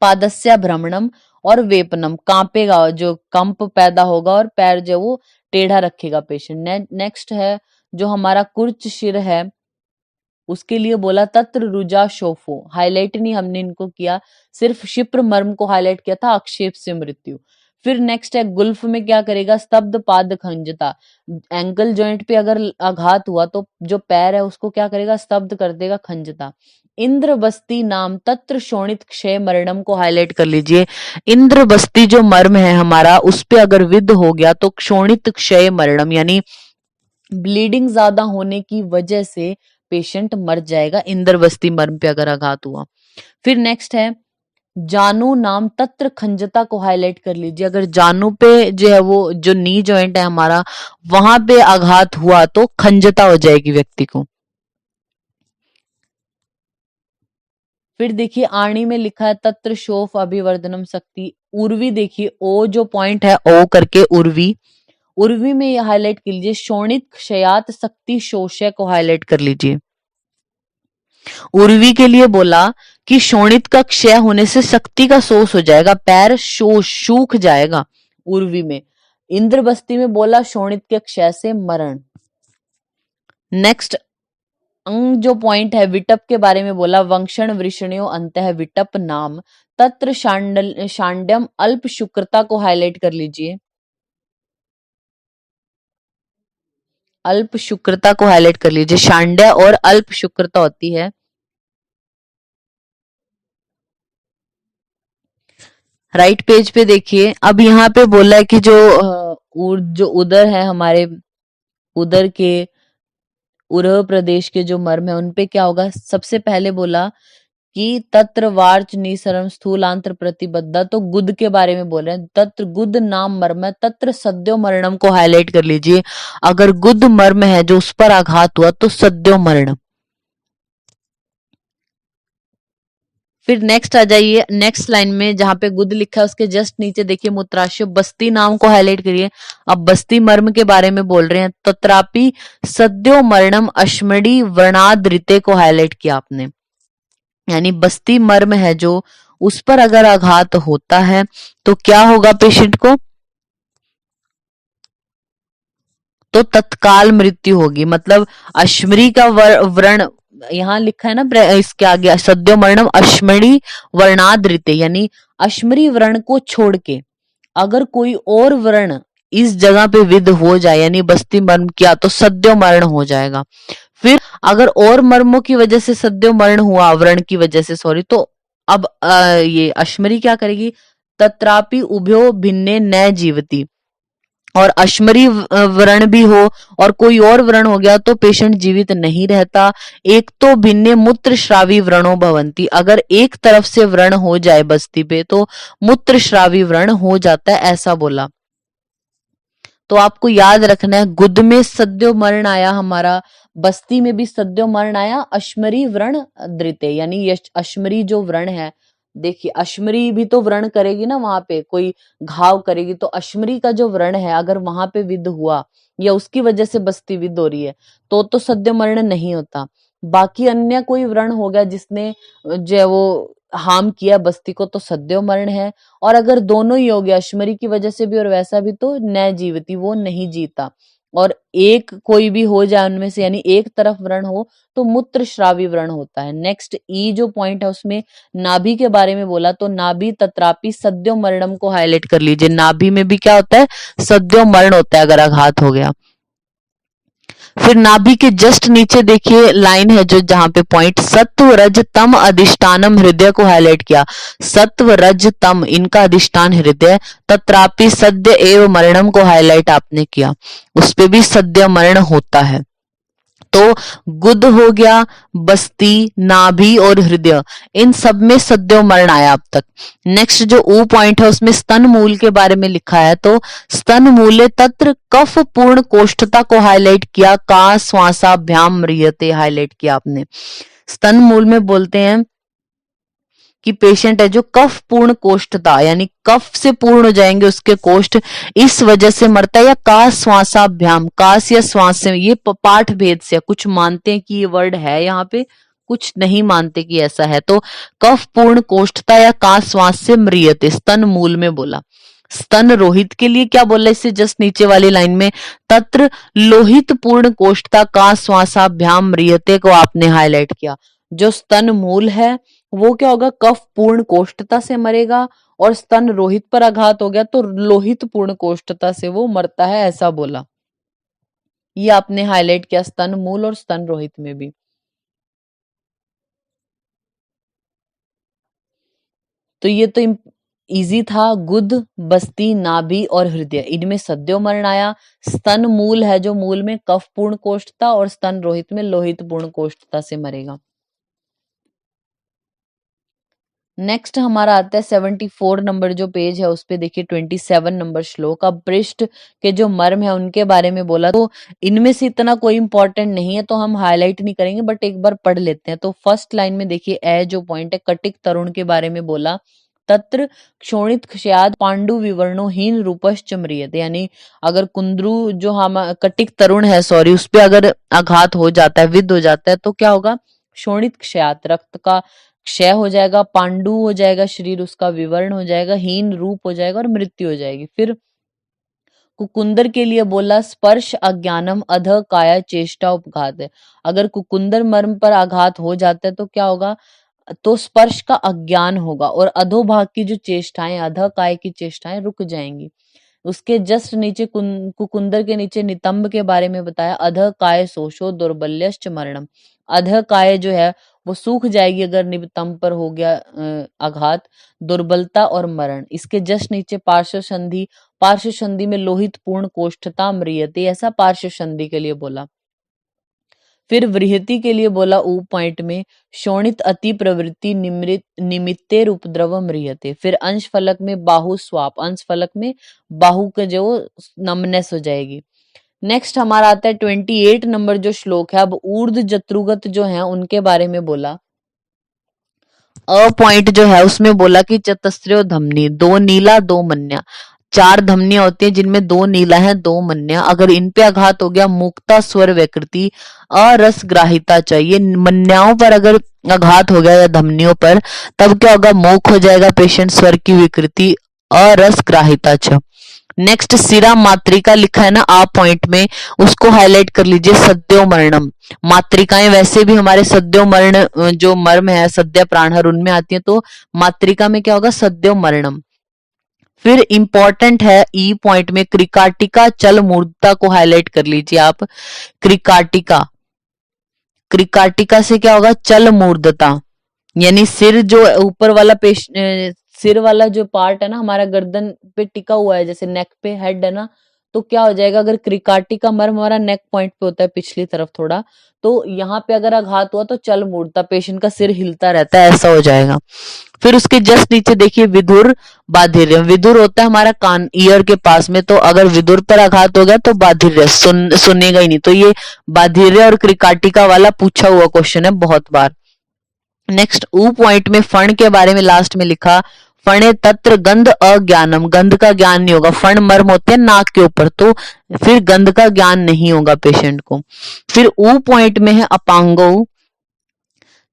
पादस्य भ्रमणम और वेपनम, कांपेगा, जो कंप पैदा होगा और पैर जो वो टेढ़ा रखेगा पेशेंट। नेक्स्ट है जो हमारा कुर्च शिर है, उसके लिए बोला तत्र रुजा शोफो, हाईलाइट नहीं हमने इनको किया, सिर्फ शिप्र मर्म को हाईलाइट किया था, आक्षेप से मृत्यु। फिर नेक्स्ट है गुल्फ में क्या करेगा, स्तब्ध पाद खंजता, एंकल जॉइंट पे अगर आघात हुआ तो जो पैर है उसको क्या करेगा, स्तब्ध कर देगा, खंजता। इंद्र बस्ती नाम तत्र शोणित क्षय मरणम को हाईलाइट कर लीजिए। इंद्र बस्ती जो मर्म है हमारा, उस पे अगर विद हो गया तो क्षोणित क्षय मरणम, यानी ब्लीडिंग ज्यादा होने की वजह से पेशेंट मर जाएगा, इंद्र बस्ती मर्म पे अगर आघात हुआ। फिर नेक्स्ट है जानू नाम तत्र खंजता को हाईलाइट कर लीजिए, अगर जानू पे जो है वो जो नी जॉइंट है हमारा, वहां पे आघात हुआ तो खंजता हो जाएगी व्यक्ति को। फिर देखिए आणी में लिखा है तत्र शोफ अभिवर्धनम शक्ति, उर्वी देखिए ओ जो पॉइंट है ओ करके उर्वी, उर्वी में ये हाईलाइट कर लीजिए, शोणित क्षयात शक्ति शोषय को हाईलाइट कर लीजिए। उर्वी के लिए बोला कि शोणित का क्षय होने से शक्ति का शोष हो जाएगा, पैर सूख जाएगा उर्वी में। इंद्रबस्ती में बोला शोणित के क्षय से मरण। नेक्स्ट अंग जो पॉइंट है विटप के बारे में बोला, वंक्षण वृषण्यो अंत है विटप नाम तत्र शांड्यम अल्प शुक्रता को हाईलाइट कर लीजिए, अल्प शुक्रता को हाईलाइट कर लीजिए, शांड्य और अल्प शुक्रता होती है। राइट पेज पे देखिए, अब यहाँ पे बोला है कि जो उदर है हमारे, उदर के उरह प्रदेश के जो मर्म है उनपे क्या होगा, सबसे पहले बोला कि तत्र वार्च निसरम स्थूलांतर प्रतिबद्धा, तो गुद के बारे में बोल रहे हैं, तत्र गुद नाम मर्म है तत्र सद्यो मरणम को हाईलाइट कर लीजिए, अगर गुद मर्म है जो उस पर आघात हुआ तो सद्यो मरण। फिर नेक्स्ट आ जाइए, नेक्स्ट लाइन में जहां पे गुद लिखा है उसके जस्ट नीचे देखिए मूत्राशय बस्ती नाम को हाईलाइट करिए, अब बस्ती मर्म के बारे में बोल रहे हैं, तत्रापि सद्यो मरणम अश्मडी वर्णाद्रिते को हाईलाइट किया आपने, यानी बस्ती मर्म है जो उस पर अगर आघात होता है तो क्या होगा पेशेंट को, तो तत्काल मृत्यु होगी, मतलब अश्मरी का व्रण यहाँ लिखा है ना इसके आगे, सद्यो मरणम अश्मरी वर्णाद्रिते, यानी अश्मरी व्रण को छोड़ के अगर कोई और व्रण इस जगह पे विद हो जाए, यानी बस्ती मर्म किया तो सद्यो मरण हो जाएगा। फिर अगर और मर्मों की वजह से सद्यो मरण हुआ, व्रण की वजह से सॉरी, तो अब ये अश्मरी क्या करेगी, तत्रापि उभयो भिन्ने न जीवती, और अश्मरी व्रण भी हो और कोई और व्रण हो गया तो पेशेंट जीवित नहीं रहता। एक तो भिन्ने मूत्र श्रावी व्रणों भवंती, अगर एक तरफ से व्रण हो जाए बस्ती पे तो मूत्र श्रावी व्रण हो जाता है, ऐसा बोला। तो आपको याद रखना है गुद में सद्यो मरण आया हमारा, बस्ती में भी सद्यो मरण आया, अश्मरी व्रण द्रिते, यानी अश्मरी जो व्रण है, देखिए अश्मरी भी तो व्रण करेगी ना, वहां पे कोई घाव करेगी, तो अश्मरी का जो व्रण है अगर वहां पे विद हुआ या उसकी वजह से बस्ती विद हो रही है तो सद्यो मरण नहीं होता। बाकी अन्य कोई व्रण हो गया जिसने जो है वो हार्म किया बस्ती को तो सद्यो मरण है, और अगर दोनों ही हो गया अश्मरी की वजह से भी और वैसा भी तो न जीवती, वो नहीं जीता, और एक कोई भी हो जाए उनमें से, यानी एक तरफ व्रण हो तो मूत्र श्रावी व्रण होता है। नेक्स्ट ई जो पॉइंट है उसमें नाभि के बारे में बोला, तो नाभि तत्रापि सद्यो मरणम को हाईलाइट कर लीजिए, नाभि में भी क्या होता है, सद्यो मरण होता है अगर आघात हो गया। फिर नाभि के जस्ट नीचे देखिए लाइन है जो जहां पे पॉइंट सत्व रज तम अधिष्ठानम हृदय को हाईलाइट किया, सत्व रज तम इनका अधिष्ठान हृदय, तत्रापि सद्य एव मरणम को हाईलाइट आपने किया, उस पे भी सद्य मरण होता है। तो गुद हो गया, बस्ती, नाभि और हृदय, इन सब में सद्यो मरण आया अब तक। नेक्स्ट जो ऊ पॉइंट है उसमें स्तन मूल के बारे में लिखा है, तो स्तन मूले तत्र कफ पूर्ण कोष्ठता को हाईलाइट किया, का श्वासाभ्याम म्रियते हाईलाइट किया आपने। स्तन मूल में बोलते हैं कि पेशेंट है जो कफ पूर्ण कोष्ठता यानी कफ से पूर्ण हो जाएंगे उसके कोष्ठ, इस वजह से मरता है, या का श्वासाभ्याम, कास या श्वास से, ये पाठ भेद से कुछ मानते हैं कि ये वर्ड है यहाँ पे, कुछ नहीं मानते कि ऐसा है। तो कफ पूर्ण कोष्ठता या का श्वास से म्रियते, स्तन मूल में बोला। स्तन रोहित के लिए क्या बोला इससे जस्ट नीचे वाली लाइन में, तत्र लोहित पूर्ण कोष्ठता का श्वासाभ्याम म्रियते को आपने हाईलाइट किया। जो स्तन मूल है वो क्या होगा, कफ पूर्ण कोष्ठता से मरेगा, और स्तन रोहित पर आघात हो गया तो लोहित पूर्ण कोष्ठता से वो मरता है, ऐसा बोला। ये आपने हाईलाइट किया स्तन मूल और स्तन रोहित में भी। तो ये तो इजी था। गुद, बस्ती, नाभि और हृदय, इनमें सद्यो मरण आया। स्तन मूल है जो मूल में कफ पूर्ण कोष्ठता, और स्तन रोहित में लोहित पूर्ण कोष्ठता से मरेगा। नेक्स्ट हमारा आता है 74 नंबर जो पेज है उस पे देखिए 27 नंबर श्लोक। अब पृष्ठ के जो मर्म है उनके बारे में बोला, तो इनमें से इतना कोई इंपॉर्टेंट नहीं है तो हम हाईलाइट नहीं करेंगे, बट एक बार पढ़ लेते हैं। तो फर्स्ट लाइन में देखिए ए जो पॉइंट है, कटिक तरुण के बारे में बोला, तत्र क्षोणित क्षयाद पांडु विवर्णो हीन रूपश्च म्रियते, यानी अगर कुंद्रू जो हम कटिक तरुण है सॉरी उस पे अगर आघात हो जाता है, विद हो जाता है, तो क्या होगा, क्षोणित क्षयात, रक्त का क्षय हो जाएगा, पांडु हो जाएगा शरीर उसका, विवर्ण हो जाएगा, हीन रूप हो जाएगा और मृत्यु हो जाएगी। फिर कुकुंदर के लिए बोला, स्पर्श अज्ञानम अध काया चेष्टा उपघात है। अगर कुकुंदर मर्म पर आघात हो जाता है तो क्या होगा, तो स्पर्श का अज्ञान होगा और अधोभाग की जो चेष्टाएं, अध काय की चेष्टाएं रुक जाएंगी। उसके जस्ट नीचे कुकुंदर के नीचे नितंब के बारे में बताया, अध काय शोषो दुर्बल्यश्च मरणम, अध काय जो है वो सूख जाएगी अगर नितंब पर हो गया आघात, दुर्बलता और मरण। इसके जस्ट नीचे पार्श्व संधि, पार्श्व संधि में लोहित पूर्ण कोष्ठता म्रियते, ऐसा पार्श्व संधि के लिए बोला। फिर वृहति के लिए बोला ऊ पॉइंट में, शोणित अति प्रवृत्ति निमित्तेर उपद्रव म्रियते। फिर अंश फलक में बाहु स्वाप, अंश फलक में बाहु के जो नमनेस हो जाएगी। नेक्स्ट हमारा आता है 28 नंबर जो श्लोक है। अब ऊर्ध जत्रुगत जो है उनके बारे में बोला। अ पॉइंट जो है उसमें बोला कि चतस्रो धमनी, दो नीला दो मन्या, चार धमनियां होती हैं जिनमें दो नीला है दो मन्या, अगर इन पे आघात हो गया मुक्ता स्वर विकृति अरसग्राहिता चाहिए, मन्याओं पर अगर आघात हो गया या धमनियों पर तब क्या होगा, मूक हो जाएगा पेशेंट, स्वर की विकृति अरसग्राहिता च। नेक्स्ट सिरा मात्रिका लिखा है ना आ पॉइंट में, उसको हाईलाइट कर लीजिए, सद्यो मरणम। मात्रिकाएं वैसे भी हमारे सद्यो मरण जो मर्म है सद्य प्राणहर उनमें आती है, तो मात्रिका में क्या होगा, सद्यो मरणम। फिर इंपॉर्टेंट है ई पॉइंट में क्रिकाटिका चल मूर्धता को हाईलाइट कर लीजिए आप। क्रिकाटिका, क्रिकाटिका से क्या होगा, चल मूर्धता, यानी सिर जो ऊपर वाला सिर वाला जो पार्ट है ना हमारा गर्दन पे टिका हुआ है, जैसे नेक पे हेड है ना, तो क्या हो जाएगा, अगर क्रिकाटिका मर्म हमारा नेक पॉइंट पे होता है पिछली तरफ थोड़ा, तो यहाँ पे अगर आघात हुआ तो चल मूर्धता, पेशेंट का सिर हिलता रहता है, ऐसा हो जाएगा। फिर उसके जस्ट नीचे देखिए विधुर बाधिर्य, विधुर होता है हमारा कान ईयर के पास में, तो अगर विधुर पर आघात हो गया तो बाधिर्य सुनेगा ही नहीं, तो ये बाधिर्य और क्रिकाटिका वाला पूछा हुआ क्वेश्चन है बहुत बार। नेक्स्ट ऊ पॉइंट में फण के बारे में लास्ट में लिखा, फणे तत्र गंध अज्ञानम, गंध का ज्ञान नहीं होगा, फण मर्म होते हैं नाक के ऊपर, तो फिर गंध का ज्ञान नहीं होगा पेशेंट को। फिर ऊ पॉइंट में है अपांगो,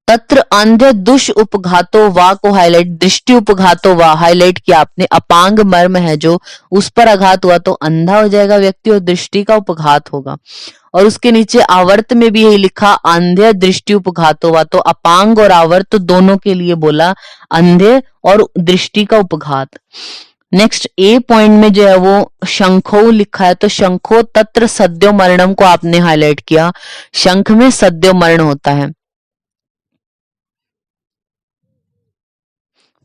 तत्र अंध दुष उपघातो वा को हाईलाइट, दृष्टि उपघातो वा हाईलाइट किया आपने, अपांग मर्म है जो उस पर आघात हुआ तो अंधा हो जाएगा व्यक्ति और दृष्टि का उपघात होगा। और उसके नीचे आवर्त में भी यही लिखा, अंधे दृष्टि उपघातो वा, तो अपांग और आवर्त दोनों के लिए बोला, अंधे और दृष्टि का उपघात। नेक्स्ट ए पॉइंट में जो है वो शंखो लिखा है, तो शंखो तत्र सद्यो मरणम को आपने हाईलाइट किया, शंख में सद्यो मरण होता है।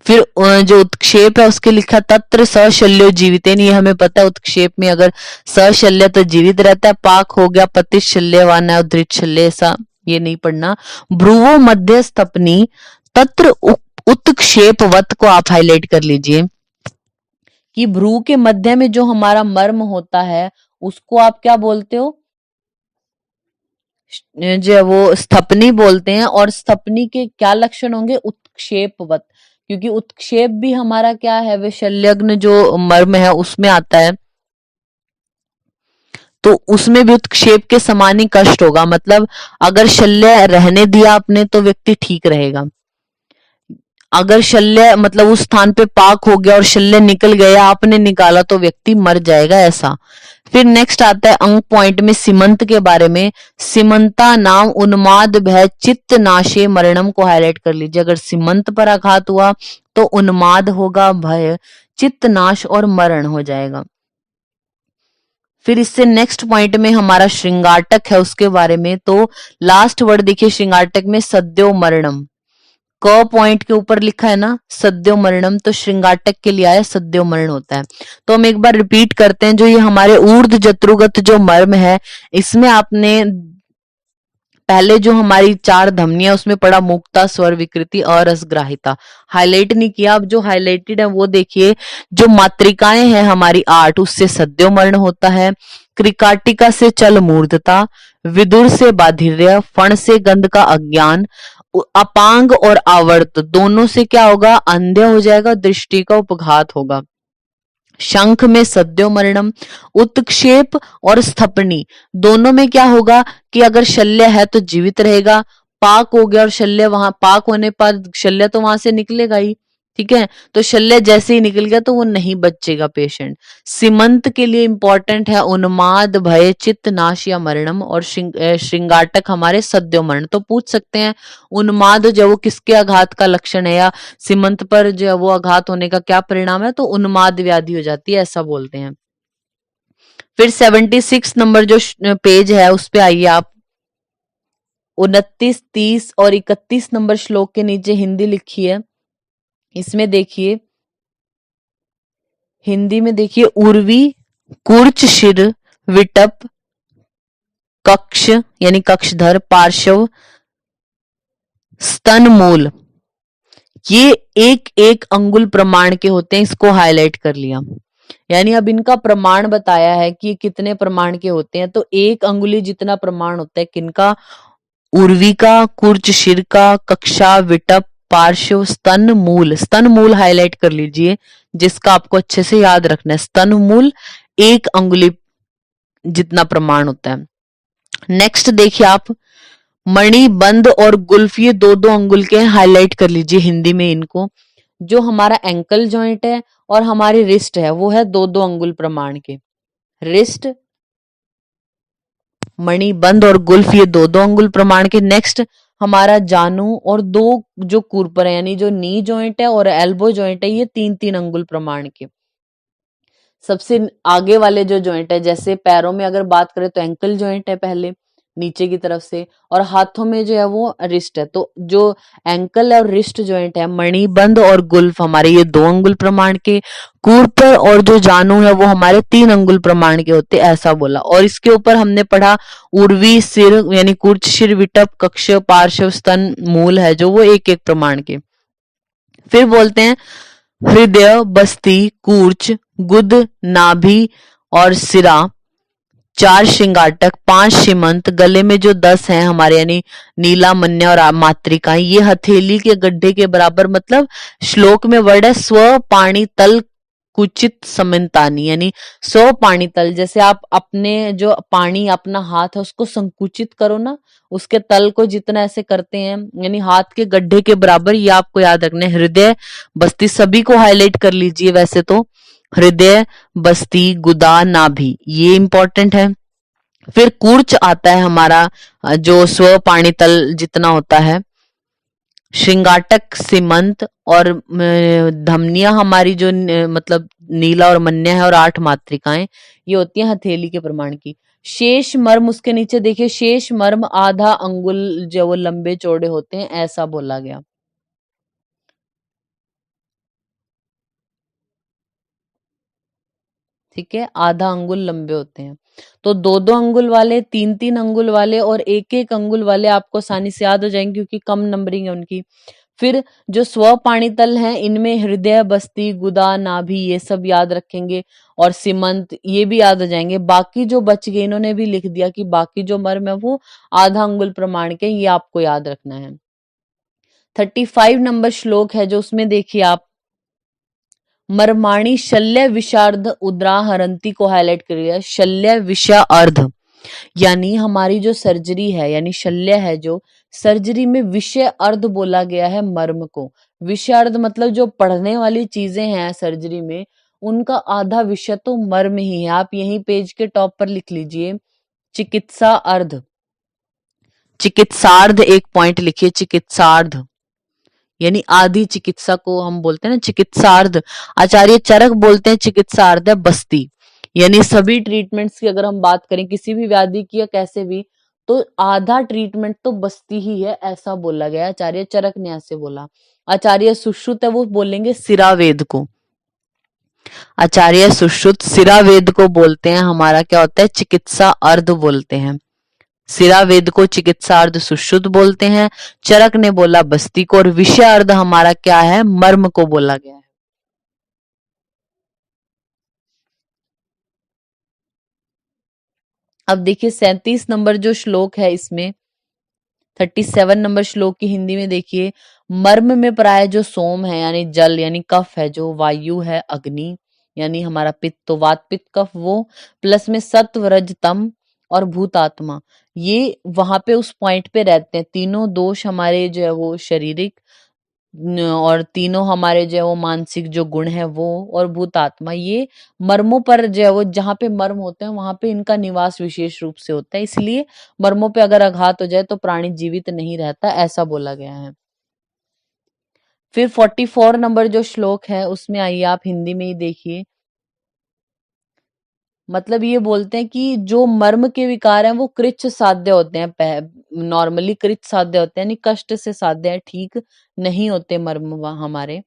फिर जो उत्क्षेप है उसके लिखा, तत्र सशल्यो जीवितेन, ये हमें पता है उत्क्षेप में अगर सशल्य तो जीवित रहता है, पाक हो गया पतित शल्यवान है, धृत शल्य, ऐसा ये नहीं पढ़ना। भ्रुवो मध्य स्थपनी, तत्र उत्क्षेपवत को आप हाईलाइट कर लीजिए कि भ्रू के मध्य में जो हमारा मर्म होता है उसको आप क्या बोलते हो, जो वो स्थपनी बोलते हैं, और स्थपनी के क्या लक्षण होंगे, उत्क्षेपवत, क्योंकि उत्क्षेप भी हमारा क्या है, वे शल्यग्न जो मर्म है उसमें आता है, तो उसमें भी उत्क्षेप के समान ही कष्ट होगा। मतलब अगर शल्य रहने दिया आपने तो व्यक्ति ठीक रहेगा, अगर शल्य मतलब उस स्थान पे पाक हो गया और शल्य निकल गया, आपने निकाला, तो व्यक्ति मर जाएगा, ऐसा। फिर नेक्स्ट आता है अंक पॉइंट में सीमंत के बारे में। सीमंता नाम उन्माद भय चित्त नाशे मरणम को हाईलाइट कर लीजिए। अगर सीमंत पर आघात हुआ तो उन्माद होगा, भय, चित्त नाश और मरण हो जाएगा। फिर इससे नेक्स्ट पॉइंट में हमारा श्रृंगाटक है, उसके बारे में। तो लास्ट वर्ड देखिए श्रृंगाटक में, सद्यो मरणम। क पॉइंट के ऊपर लिखा है ना सद्यो मरणम, तो श्रृंगाटक के लिए आया सद्यो मरण होता है। तो हम एक बार रिपीट करते हैं, जो ये हमारे ऊर्ध्व जत्रुगत जो मर्म है, इसमें आपने पहले जो हमारी 4 धमनियां उसमें पढ़ा मुक्ता, स्वर विकृति और रसग्राहिता, हाईलाइट नहीं किया। अब जो हाईलाइटेड है वो देखिए, जो मात्रिकाएं हैं हमारी 8, उससे सद्यो मरण होता है। क्रिकाटिका से चल मूर्धता, विदुर से बाधिर्य, फण से गंध का अज्ञान, अपांग और आवर्त दोनों से क्या होगा, अंधे हो जाएगा, दृष्टि का उपघात होगा। शंख में सद्यो मरणम। उत्क्षेप और स्थपनी दोनों में क्या होगा कि अगर शल्य है तो जीवित रहेगा, पाक हो गया और शल्य, वहां पाक होने पर शल्य तो वहां से निकलेगा ही, ठीक है, तो शल्य जैसे ही निकल गया तो वो नहीं बचेगा पेशेंट। सीमंत के लिए इंपॉर्टेंट है उन्माद भय चित्त नाश या मरणम, और श्रृंगाटक हमारे सद्यो मरण। तो पूछ सकते हैं उन्माद जो वो किसके आघात का लक्षण है, या सीमंत पर जो है वो आघात होने का क्या परिणाम है, तो उन्माद व्याधि हो जाती है, ऐसा बोलते हैं। फिर 76 नंबर जो पेज है उस पे आइए आप। 29, 30 और 31 नंबर श्लोक के नीचे हिंदी लिखी है, इसमें देखिए, हिंदी में देखिए, उर्वी कूर्च शिर विटप कक्ष यानी कक्षधर पार्श्व स्तन मूल, ये एक एक अंगुल प्रमाण के होते हैं, इसको हाईलाइट कर लिया। यानी अब इनका प्रमाण बताया है कि कितने प्रमाण के होते हैं, तो 1 अंगुली जितना प्रमाण होता है किनका, उर्वी का, कुर्च शिर का, कक्षा, विटप, पार्श्व, स्तन मूल। स्तन मूल हाईलाइट कर लीजिए, जिसका आपको अच्छे से याद रखना है। स्तन मूल 1 अंगुली जितना प्रमाण होता है। नेक्स्ट देखिए आप, मणि बंद और गुल्फ, ये 2-2 अंगुल के हाईलाइट कर लीजिए हिंदी में इनको। जो हमारा एंकल जॉइंट है और हमारी रिस्ट है वो है 2-2 अंगुल प्रमाण के। रिस्ट, मणि बंद और गुल्फ ये 2-2 अंगुल प्रमाण के। नेक्स्ट हमारा जानू और 2 जो कूर्पर है यानी जो नी जॉइंट है और एल्बो जॉइंट है, ये 3-3 अंगुल प्रमाण के। सबसे आगे वाले जो जॉइंट है, जैसे पैरों में अगर बात करें तो एंकल जॉइंट है पहले नीचे की तरफ से, और हाथों में जो है वो रिस्ट है। तो जो एंकल और रिस्ट जॉइंट है, मणिबंध और गुल्फ हमारे ये 2 अंगुल प्रमाण के, कूर्पर और जो जानू है वो हमारे 3 अंगुल प्रमाण के होते, ऐसा बोला। और इसके ऊपर हमने पढ़ा उर्वी सिर यानी कुर्च शिर विटप कक्ष पार्श्व स्तन मूल है जो वो 1-1 प्रमाण के। फिर बोलते हैं हृदय, बस्ती, कूर्च, गुद, नाभि और सिरा 4 श्रृंगाटक, 5 सीमंत, गले में जो 10 हैं हमारे यानी नीला, मन्या और मातृकाएं, ये हथेली के गड्ढे के बराबर। मतलब श्लोक में वर्ड है स्व पाणी तल कुचित समन्तानी, यानी स्व पाणी तल, जैसे आप अपने जो पानी अपना हाथ है उसको संकुचित करो ना, उसके तल को जितना ऐसे करते हैं यानी हाथ के गड्ढे के बराबर, ये आपको याद रखना है। हृदय, बस्ती सभी को हाईलाइट कर लीजिए वैसे तो, हृदय, बस्ती, गुदा, नाभि ये इंपॉर्टेंट है। फिर कूर्च आता है हमारा जो स्व पाणी तल जितना होता है। श्रृंगाटक, सीमंत और धमनियां हमारी जो मतलब नीला और मन्या है और 8 मात्रिकाएं, ये होती हैं हथेली के प्रमाण की। शेष मर्म उसके नीचे देखिए, शेष मर्म आधा अंगुल जो वो लंबे चौड़े होते हैं, ऐसा बोला गया। ठीक है, आधा अंगुल लंबे होते हैं। तो 2-2 अंगुल वाले, 3-3 अंगुल वाले और 1-1 अंगुल वाले आपको आसानी से याद हो जाएंगे क्योंकि कम नंबरिंग है उनकी। फिर जो स्व पाणितल हैं इनमें हृदय, बस्ती, गुदा, नाभि ये सब याद रखेंगे, और सीमंत ये भी याद हो जाएंगे। बाकी जो बच गए इन्होंने भी लिख दिया कि बाकी जो मर्म है वो आधा अंगुल प्रमाण के, ये आपको याद रखना है। 35 नंबर श्लोक है जो उसमें देखिए आप, मर्माणी शल्य विशार्द उद्राहरंती को हाईलाइट करिए। शल्य विषार्ध यानी हमारी जो सर्जरी है, यानी शल्य है जो सर्जरी में विषय अर्ध बोला गया है मर्म को। विषय अर्ध मतलब जो पढ़ने वाली चीजें हैं सर्जरी में, उनका आधा विषय तो मर्म ही है। आप यहीं पेज के टॉप पर लिख लीजिए चिकित्सा अर्ध, चिकित्सार्ध एक पॉइंट लिखिए, चिकित्सार्ध यानी आधी चिकित्सा को हम बोलते हैं ना चिकित्सार्ध। आचार्य चरक बोलते हैं चिकित्सार्ध है बस्ती, यानी सभी ट्रीटमेंट्स की अगर हम बात करें किसी भी व्याधि की या कैसे भी, तो आधा ट्रीटमेंट तो बस्ती ही है, ऐसा बोला गया। आचार्य चरक ने ऐसे बोला। आचार्य सुश्रुत है वो बोलेंगे सिरावेद को, आचार्य सुश्रुत सिरावेद को बोलते हैं, हमारा क्या होता है चिकित्सा अर्ध बोलते हैं। सिरावेद को चिकित्सार्ध सुश्रुत बोलते हैं, चरक ने बोला बस्ती को, और विषयार्ध हमारा क्या है मर्म को बोला गया है। अब देखिए 37 नंबर जो श्लोक है इसमें, 37 नंबर श्लोक की हिंदी में देखिए, मर्म में प्राय जो सोम है यानी जल यानी कफ है, जो वायु है अग्नि यानी हमारा पित्त, तो वात पित्त कफ वो, प्लस में सत्व रज तम और भूतात्मा, ये वहां पे उस पॉइंट पे रहते हैं। तीनों दोष हमारे जो है वो शारीरिक और तीनों हमारे जो है वो मानसिक जो गुण है वो, और भूतात्मा, ये मर्मों पर जो है वो, जहाँ पे मर्म होते हैं वहां पे इनका निवास विशेष रूप से होता है, इसलिए मर्मों पे अगर आघात हो जाए तो प्राणी जीवित नहीं रहता, ऐसा बोला गया है। फिर 44 नंबर जो श्लोक है उसमें आइए आप हिंदी में ही देखिए, मतलब ये बोलते हैं कि जो मर्म के विकार हैं वो कृच्छ साध्य होते हैं, नॉर्मली कृच्छ साध्य होते हैं, यानी कष्ट से साध्य है, ठीक नहीं होते मर्म हमारे।